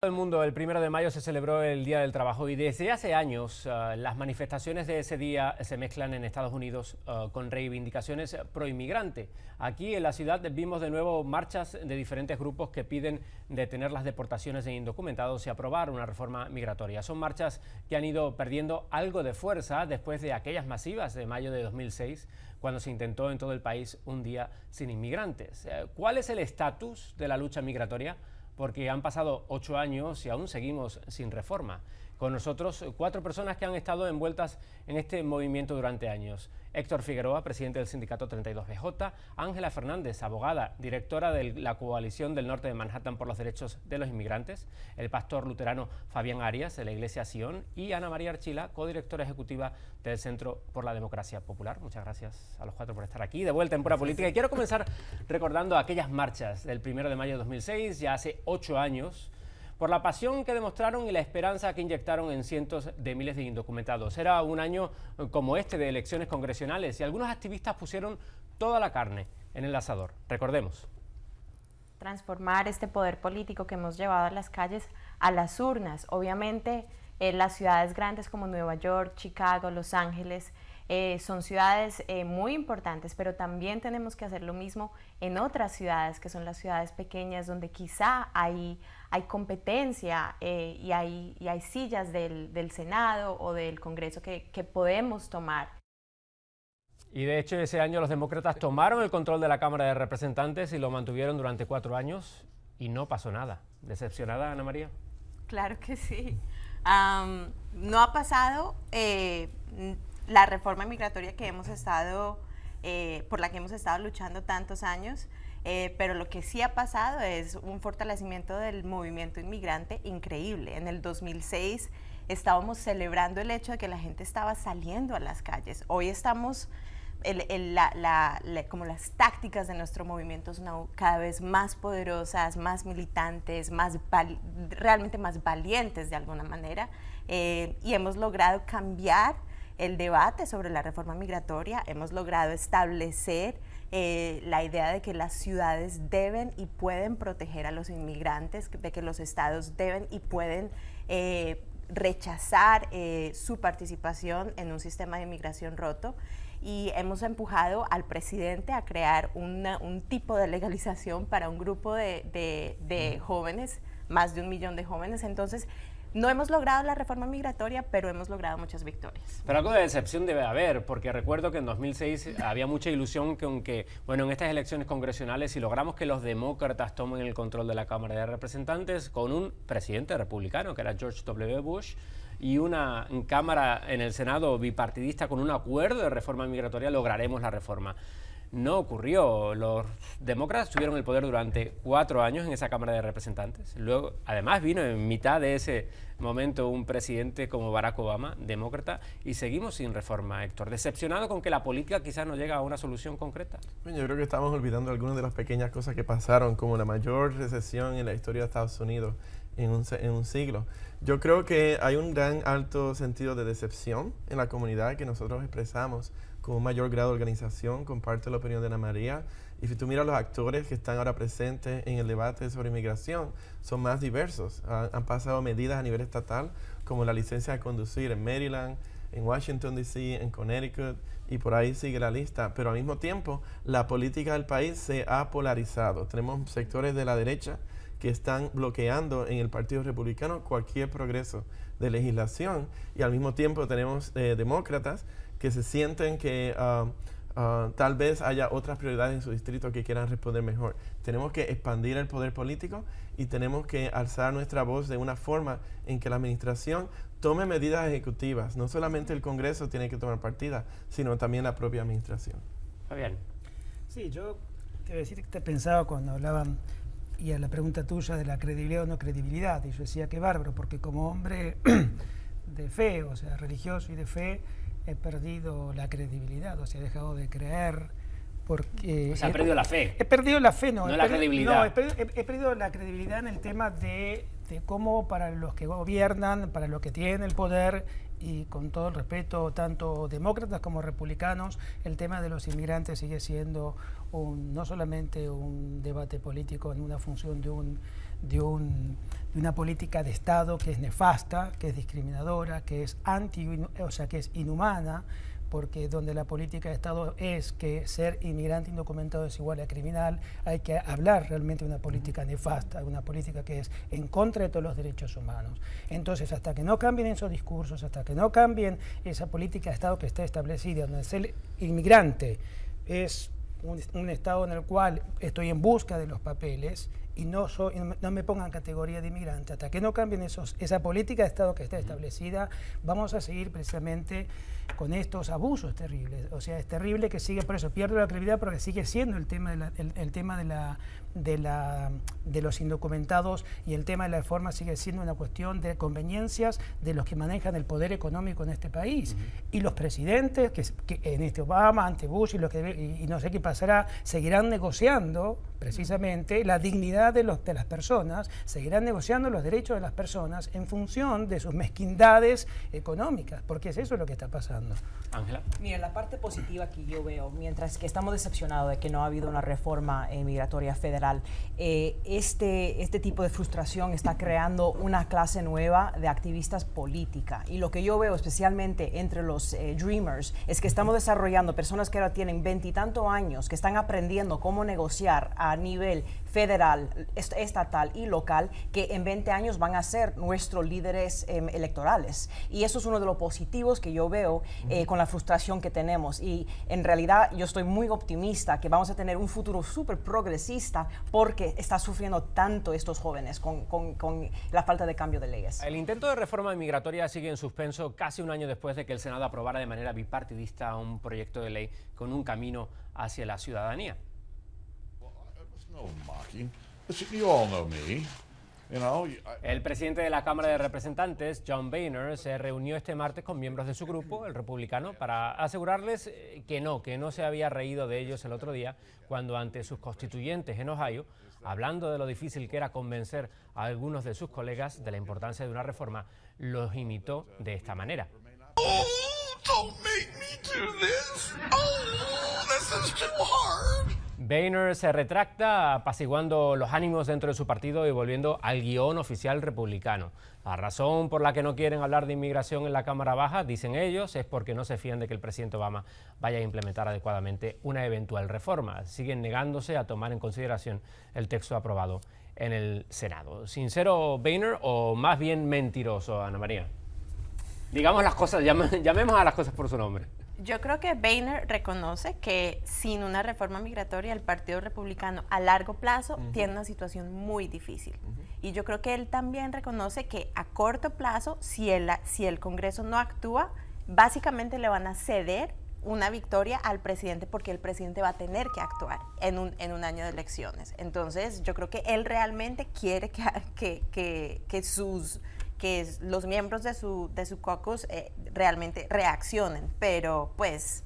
Todo el mundo, el 1 de mayo se celebró el Día del Trabajo y desde hace años las manifestaciones de ese día se mezclan en Estados Unidos con reivindicaciones pro-inmigrante. Aquí en la ciudad vimos de nuevo marchas de diferentes grupos que piden detener las deportaciones de indocumentados y aprobar una reforma migratoria. Son marchas que han ido perdiendo algo de fuerza después de aquellas masivas de mayo de 2006, cuando se intentó en todo el país un día sin inmigrantes. ¿Cuál es el estatus de la lucha migratoria? Porque han pasado 8 años y aún seguimos sin reforma. Con nosotros 4 personas que han estado envueltas en este movimiento durante años. Héctor Figueroa, presidente del sindicato 32BJ, Ángela Fernández, abogada, directora de la Coalición del Norte de Manhattan por los Derechos de los Inmigrantes, el pastor luterano Fabián Arias, de la Iglesia Sion, y Ana María Archila, codirectora ejecutiva del Centro por la Democracia Popular. Muchas gracias a los 4 por estar aquí, de vuelta en Pura Política. Y quiero comenzar recordando aquellas marchas del 1 de mayo de 2006, ya hace 8 años, por la pasión que demostraron y la esperanza que inyectaron en cientos de miles de indocumentados. Era un año como este de elecciones congresionales y algunos activistas pusieron toda la carne en el asador. Recordemos. Transformar este poder político que hemos llevado a las calles a las urnas. Obviamente, las ciudades grandes como Nueva York, Chicago, Los Ángeles, son ciudades muy importantes, pero también tenemos que hacer lo mismo en otras ciudades, que son las ciudades pequeñas, donde quizá hay competencia y hay sillas del Senado o del Congreso que podemos tomar. Y de hecho ese año los demócratas tomaron el control de la Cámara de Representantes y lo mantuvieron durante 4 años y no pasó nada. ¿Decepcionada, Ana María? Claro que sí. No ha pasado la reforma migratoria que hemos estado, por la que hemos estado luchando tantos años, pero lo que sí ha pasado es un fortalecimiento del movimiento inmigrante increíble. En el 2006 estábamos celebrando el hecho de que la gente estaba saliendo a las calles. Hoy estamos, como las tácticas de nuestro movimiento son cada vez más poderosas, más militantes, realmente más valientes de alguna manera, y hemos logrado cambiar el debate sobre la reforma migratoria. Hemos logrado establecer la idea de que las ciudades deben y pueden proteger a los inmigrantes, de que los estados deben y pueden rechazar su participación en un sistema de inmigración roto. Y hemos empujado al presidente a crear un tipo de legalización para un grupo de jóvenes, más de 1 millón de jóvenes. Entonces, no hemos logrado la reforma migratoria, pero hemos logrado muchas victorias. Pero algo de decepción debe haber, porque recuerdo que en 2006 había mucha ilusión con que, bueno, en estas elecciones congresionales, si logramos que los demócratas tomen el control de la Cámara de Representantes con un presidente republicano, que era George W. Bush, y una Cámara en el Senado bipartidista con un acuerdo de reforma migratoria, lograremos la reforma. No ocurrió. Los demócratas tuvieron el poder durante 4 años en esa Cámara de Representantes. Luego, además, vino en mitad de ese momento un presidente como Barack Obama, demócrata, y seguimos sin reforma, Héctor. ¿Decepcionado con que la política quizás no llega a una solución concreta? Bueno, yo creo que estamos olvidando algunas de las pequeñas cosas que pasaron, como la mayor recesión en la historia de Estados Unidos en un siglo. Yo creo que hay un gran alto sentido de decepción en la comunidad que nosotros expresamos con un mayor grado de organización. Comparto la opinión de Ana María. Y si tú miras los actores que están ahora presentes en el debate sobre inmigración, son más diversos. Han pasado medidas a nivel estatal, como la licencia de conducir en Maryland, en Washington, D.C., en Connecticut, y por ahí sigue la lista. Pero al mismo tiempo, la política del país se ha polarizado. Tenemos sectores de la derecha que están bloqueando en el Partido Republicano cualquier progreso de legislación, y al mismo tiempo tenemos demócratas que se sienten que tal vez haya otras prioridades en su distrito que quieran responder mejor. Tenemos que expandir el poder político y tenemos que alzar nuestra voz de una forma en que la administración tome medidas ejecutivas. No solamente el Congreso tiene que tomar partida, sino también la propia administración. Fabián. Sí, yo te voy a decir que te pensaba cuando hablaban, y a la pregunta tuya de la credibilidad o no credibilidad, y yo decía que bárbaro, porque como hombre de fe, o sea, religioso y de fe, he perdido la credibilidad, o sea, he dejado de creer, porque... O sea, ha perdido la fe. He perdido la fe, no la credibilidad. No, he perdido la credibilidad en el tema de de cómo para los que gobiernan, para los que tienen el poder, y con todo el respeto, tanto demócratas como republicanos, el tema de los inmigrantes sigue siendo no solamente un debate político en una función de una política de Estado que es nefasta, que es discriminadora, que es que es inhumana, porque donde la política de Estado es que ser inmigrante indocumentado es igual a criminal, hay que hablar realmente de una política nefasta, una política que es en contra de todos los derechos humanos. Entonces, hasta que no cambien esos discursos, hasta que no cambien esa política de Estado que está establecida, donde ser inmigrante es un Estado en el cual estoy en busca de los papeles y no me pongan categoría de inmigrante, hasta que no cambien esa política de Estado que está establecida, vamos a seguir precisamente con estos abusos terribles. O sea, es terrible que siga, por eso pierdo la credibilidad, porque sigue siendo el tema de los indocumentados, y el tema de la reforma sigue siendo una cuestión de conveniencias de los que manejan el poder económico en este país. Y los presidentes, que en este Obama, ante Bush y no sé qué pasará, seguirán negociando precisamente la dignidad de las personas, seguirán negociando los derechos de las personas en función de sus mezquindades económicas, porque es eso lo que está pasando. Ángela. Mira, la parte positiva que yo veo, mientras que estamos decepcionados de que no ha habido una reforma migratoria federal, este tipo de frustración está creando una clase nueva de activistas políticas. Y lo que yo veo especialmente entre los Dreamers es que estamos desarrollando personas que ahora tienen 20 y tantos años, que están aprendiendo cómo negociar a nivel federal, estatal y local, que en 20 años van a ser nuestros líderes electorales. Y eso es uno de los positivos que yo veo con la frustración que tenemos. Y en realidad yo estoy muy optimista que vamos a tener un futuro súper progresista, porque está sufriendo tanto estos jóvenes con la falta de cambio de leyes. El intento de reforma migratoria sigue en suspenso casi un año después de que el Senado aprobara de manera bipartidista un proyecto de ley con un camino hacia la ciudadanía. El presidente de la Cámara de Representantes, John Boehner, se reunió este martes con miembros de su grupo, el republicano, para asegurarles que no se había reído de ellos el otro día cuando, ante sus constituyentes en Ohio, hablando de lo difícil que era convencer a algunos de sus colegas de la importancia de una reforma, los imitó de esta manera. Oh, don't make me do this. Oh, this is too hard. Boehner se retracta, apaciguando los ánimos dentro de su partido y volviendo al guión oficial republicano. La razón por la que no quieren hablar de inmigración en la Cámara Baja, dicen ellos, es porque no se fían de que el presidente Obama vaya a implementar adecuadamente una eventual reforma. Siguen negándose a tomar en consideración el texto aprobado en el Senado. ¿Sincero Boehner o más bien mentiroso, Ana María? Digamos las cosas, llamemos a las cosas por su nombre. Yo creo que Boehner reconoce que sin una reforma migratoria el Partido Republicano a largo plazo tiene una situación muy difícil. Y yo creo que él también reconoce que a corto plazo, si el Congreso no actúa, básicamente le van a ceder una victoria al presidente, porque el presidente va a tener que actuar en un año de elecciones. Entonces yo creo que él realmente quiere que los miembros de su caucus realmente reaccionen, pero pues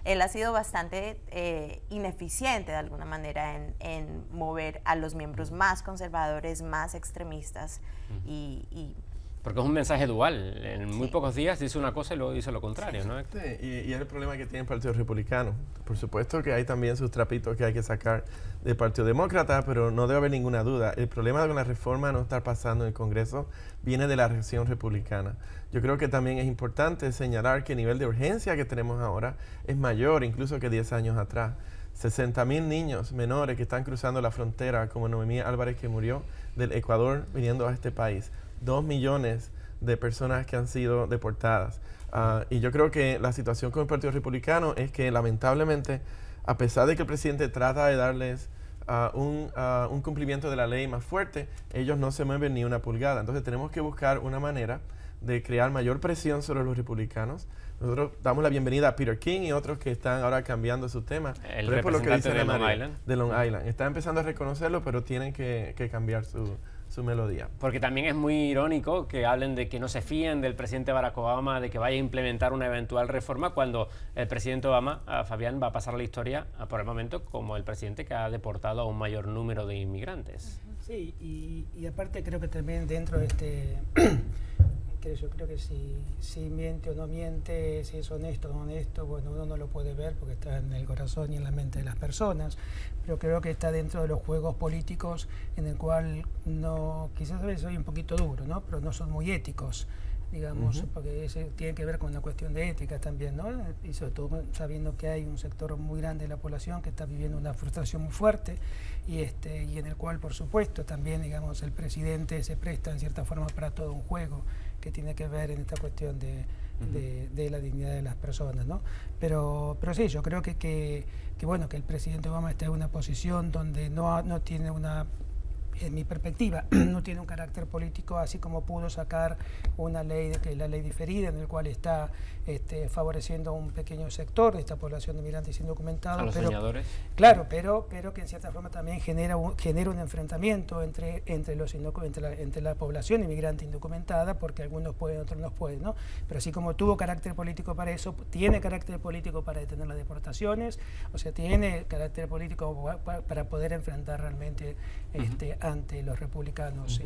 él ha sido bastante ineficiente de alguna manera en mover a los miembros más conservadores, más extremistas y porque es un mensaje dual. En muy pocos días dice una cosa y luego dice lo contrario, ¿no? Sí, y es el problema que tiene el Partido Republicano. Por supuesto que hay también sus trapitos que hay que sacar del Partido Demócrata, pero no debe haber ninguna duda. El problema con la reforma no estar pasando en el Congreso viene de la reacción republicana. Yo creo que también es importante señalar que el nivel de urgencia que tenemos ahora es mayor incluso que 10 años atrás. 60,000 niños menores que están cruzando la frontera, como Noemí Álvarez, que murió del Ecuador viniendo a este país. 2 millones de personas que han sido deportadas. Y yo creo que la situación con el Partido Republicano es que, lamentablemente, a pesar de que el presidente trata de darles un cumplimiento de la ley más fuerte, ellos no se mueven ni una pulgada. Entonces tenemos que buscar una manera de crear mayor presión sobre los republicanos. Nosotros damos la bienvenida a Peter King y otros que están ahora cambiando su tema. El representante de Long Island. De Long Island. Está empezando a reconocerlo, pero tienen que cambiar su melodía. Porque también es muy irónico que hablen de que no se fíen del presidente Barack Obama, de que vaya a implementar una eventual reforma, cuando el presidente Obama, Fabián, va a pasar a la historia por el momento como el presidente que ha deportado a un mayor número de inmigrantes. Sí, y aparte creo que también dentro de este... yo creo que si miente o no miente, si es honesto o no honesto, bueno, uno no lo puede ver porque está en el corazón y en la mente de las personas, pero creo que está dentro de los juegos políticos en el cual no, quizás a veces soy un poquito duro, ¿no? Pero no son muy éticos, digamos, porque eso tiene que ver con una cuestión de ética también, ¿no? Y sobre todo sabiendo que hay un sector muy grande de la población que está viviendo una frustración muy fuerte y en el cual, por supuesto, también, digamos, el presidente se presta en cierta forma para todo un juego que tiene que ver en esta cuestión de la dignidad de las personas, ¿no? Pero sí, yo creo que bueno, que el presidente Obama está en una posición donde no tiene una, en mi perspectiva, no tiene un carácter político, así como pudo sacar una ley, que es la ley diferida, en el cual está favoreciendo a un pequeño sector de esta población de migrantes indocumentados. A los soñadores. Claro, pero que en cierta forma también genera un enfrentamiento entre la población inmigrante indocumentada, porque algunos pueden, otros no pueden, ¿no? Pero así como tuvo carácter político para eso, tiene carácter político para detener las deportaciones, o sea, tiene carácter político para poder enfrentar realmente ante los republicanos.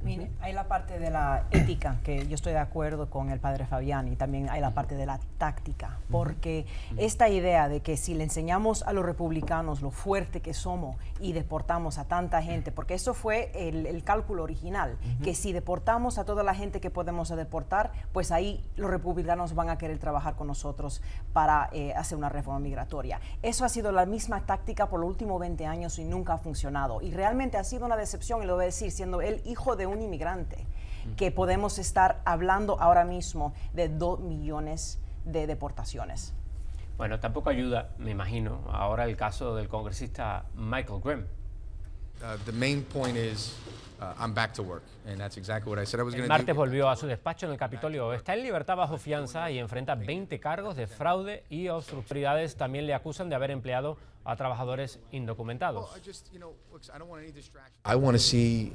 Mire, hay la parte de la ética, que yo estoy de acuerdo con el padre Fabián, y también hay la parte de la táctica, porque esta idea de que si le enseñamos a los republicanos lo fuerte que somos y deportamos a tanta gente, porque eso fue el cálculo original, que si deportamos a toda la gente que podemos deportar, pues ahí los republicanos van a querer trabajar con nosotros para hacer una reforma migratoria. Eso ha sido la misma táctica por los últimos 20 años y nunca ha funcionado, y realmente ha sido una decepción, y lo voy a decir, siendo el hijo de un inmigrante, que podemos estar hablando ahora mismo de 2 millones de deportaciones. Bueno, tampoco ayuda, me imagino, ahora el caso del congresista Michael Grimm. The main point is I'm back to work, and that's exactly what I said I was going El to do. martes volvió a su despacho en el Capitolio. Está en libertad bajo fianza y enfrenta 20 cargos de fraude y autoridades también le acusan de haber empleado a trabajadores indocumentados. I want to see,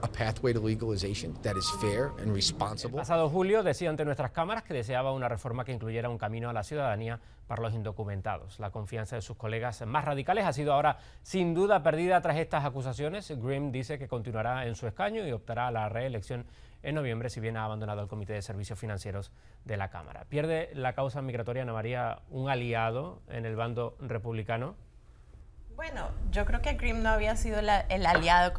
a pathway to legalization that is fair and responsible. Pasado julio decía ante nuestras cámaras que deseaba una reforma que incluyera un camino a la ciudadanía para los indocumentados. La confianza de sus colegas más radicales ha sido ahora sin duda perdida tras estas acusaciones. Grimm dice que continuará en su escaño y optará a la reelección en noviembre, si bien ha abandonado el Comité de Servicios Financieros de la Cámara. ¿Pierde la causa migratoria, Ana María, un aliado en el bando republicano? Bueno, yo creo que Grimm no había sido el aliado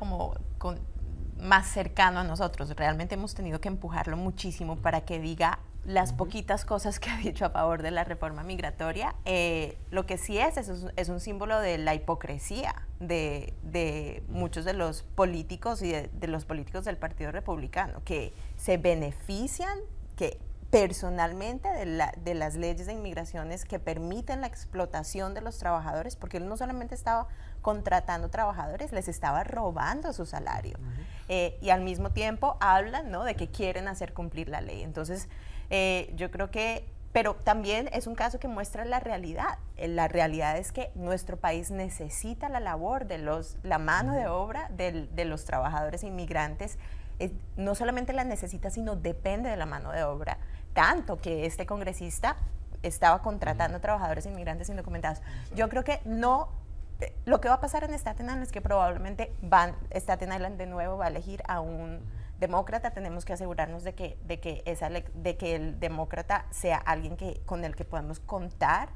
más cercano a nosotros. Realmente hemos tenido que empujarlo muchísimo para que diga las poquitas cosas que ha dicho a favor de la reforma migratoria. Lo que sí es un símbolo de la hipocresía de muchos de los políticos y de los políticos del Partido Republicano, que se benefician personalmente de las leyes de inmigraciones que permiten la explotación de los trabajadores, porque él no solamente estaba contratando trabajadores, les estaba robando su salario. Y al mismo tiempo hablan, ¿no?, de que quieren hacer cumplir la ley. Entonces, yo creo que, pero también es un caso que muestra la realidad. La realidad es que nuestro país necesita la labor la mano de obra de los trabajadores inmigrantes. No solamente la necesita, sino depende de la mano de obra, tanto que este congresista estaba contratando trabajadores inmigrantes indocumentados. Yo creo que lo que va a pasar en Staten Island es que probablemente Staten Island de nuevo va a elegir a un demócrata. Tenemos que asegurarnos de que el demócrata sea alguien con el que podemos contar.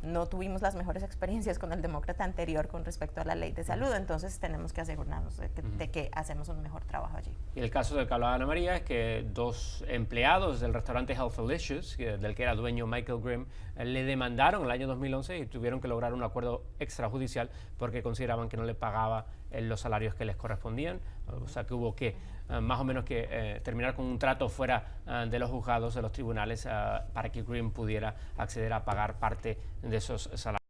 No tuvimos las mejores experiencias con el demócrata anterior con respecto a la ley de salud, entonces tenemos que asegurarnos de que hacemos un mejor trabajo allí. Y el caso del que hablaba Ana María es que 2 empleados del restaurante Healthlicious, del que era dueño Michael Grimm, le demandaron en el año 2011 y tuvieron que lograr un acuerdo extrajudicial porque consideraban que no le pagaba los salarios que les correspondían. O sea que hubo que más o menos que terminar con un trato fuera de los juzgados, de los tribunales, para que Grimm pudiera acceder a pagar parte de esos salarios.